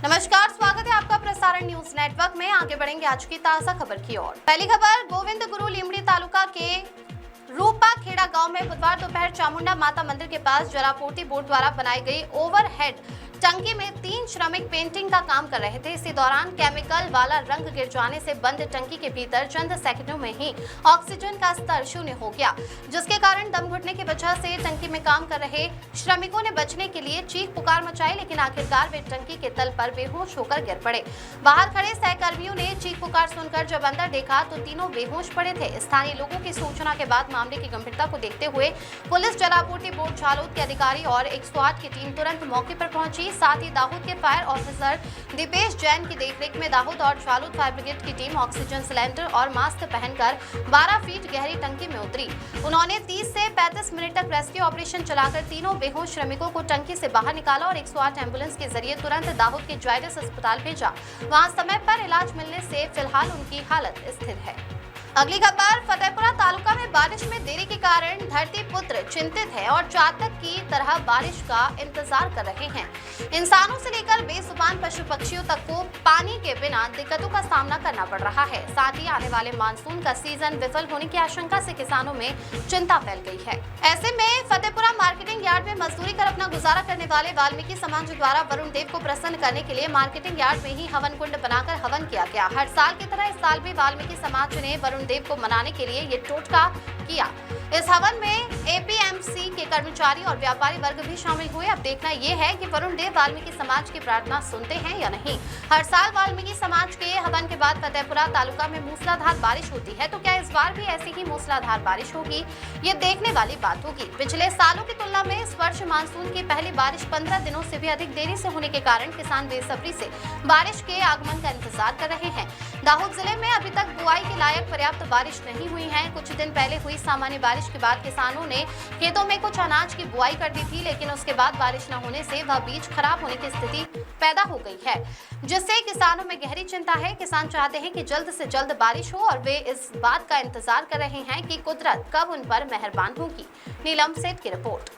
नमस्कार, स्वागत है आपका प्रसारण न्यूज नेटवर्क में। आगे बढ़ेंगे आज की ताजा खबर की ओर। पहली खबर, गोविंद गुरु लीमड़ी तालुका के रूपा खेड़ा गांव में बुधवार दोपहर चामुंडा माता मंदिर के पास जलापूर्ति बोर्ड द्वारा बनाई गई ओवरहेड टंकी में 3 श्रमिक पेंटिंग का काम कर रहे थे। इसी दौरान केमिकल वाला रंग गिर जाने से बंद टंकी के भीतर चंद सेकंडों में ही ऑक्सीजन का स्तर शून्य हो गया, जिसके कारण दम घुटने की वजह से टंकी में काम कर रहे श्रमिकों ने बचने के लिए चीख पुकार मचाई, लेकिन आखिरकार वे टंकी के तल पर बेहोश होकर गिर पड़े। बाहर खड़े सहकर्मियों ने चीख पुकार सुनकर जब अंदर देखा तो तीनों बेहोश पड़े थे। स्थानीय लोगों की सूचना के बाद मामले की गंभीरता को देखते हुए पुलिस, जलापूर्ति बोर्ड झालोद के अधिकारी और 108 की टीम तुरंत मौके पर पहुंची। साथ ही दाहोद के फायर ऑफिसर दीपेश जैन की देखरेख में दाहोद और झालोद फायर ब्रिगेड की टीम ऑक्सीजन सिलेंडर और मास्क पहनकर 12 फीट गहरी टंकी में उतरी। उन्होंने 30 से 35 मिनट तक रेस्क्यू ऑपरेशन चलाकर तीनों बेहोश श्रमिकों को टंकी से बाहर निकाला और 108 एम्बुलेंस के जरिए तुरंत दाहोद के जायडस अस्पताल भेजा। वहां समय पर इलाज मिलने से फिलहाल उनकी हालत स्थिर है। अगली खबर, फतेहपुरा तालुका में बारिश में देरी के कारण धरती पुत्र चिंतित है और चातक की तरह बारिश का इंतजार कर रहे हैं। इंसानों से लेकर बेजुबान पशु पक्षियों तक को पानी के बिना दिक्कतों का सामना करना पड़ रहा है। साथ ही आने वाले मानसून का सीजन विफल होने की आशंका से किसानों में चिंता फैल गई है। ऐसे में फतेहपुरा मार्केटिंग यार्ड में मजदूरी कर अपना गुजारा करने वाले वाल्मीकि समाज द्वारा वरुण देव को प्रसन्न करने के लिए मार्केटिंग यार्ड में ही हवन कुंड बनाकर हवन किया गया। हर साल की तरह इस साल भी वाल्मीकि समाज ने वरुण देव को मनाने के लिए ये टोटका किया। इस हवन में एपीएमसी के कर्मचारी और व्यापारी वर्ग भी शामिल हुए। अब देखना यह है कि वरुण देव वाल्मीकि समाज की प्रार्थना सुनते हैं या नहीं। हर साल वाल्मीकि समाज के हवन के बाद फतेहपुरा तालुका में मूसलाधार बारिश होती है, तो क्या इस बार भी ऐसी ही मूसलाधार बारिश होगी, ये देखने वाली बात होगी। पिछले सालों की तुलना में इस वर्ष मानसून की पहली बारिश 15 दिनों से भी अधिक देरी से होने के कारण किसान बेसब्री से बारिश के आगमन का इंतजार कर रहे हैं। दाहोद जिले में अभी तक बुआई के लायक पर्याप्त बारिश नहीं हुई है। कुछ दिन पहले हुई सामान्य बारिश के बाद किसानों ने खेतों में कुछ अनाज की बुआई कर दी थी, लेकिन उसके बाद बारिश न होने से वह बीज खराब होने की स्थिति पैदा हो गई है, जिससे किसानों में गहरी चिंता है। किसान चाहते हैं कि जल्द से जल्द बारिश हो और वे इस बात का इंतजार कर रहे हैं कि कुदरत कब उन पर मेहरबान होगी। नीलम सेठ की रिपोर्ट।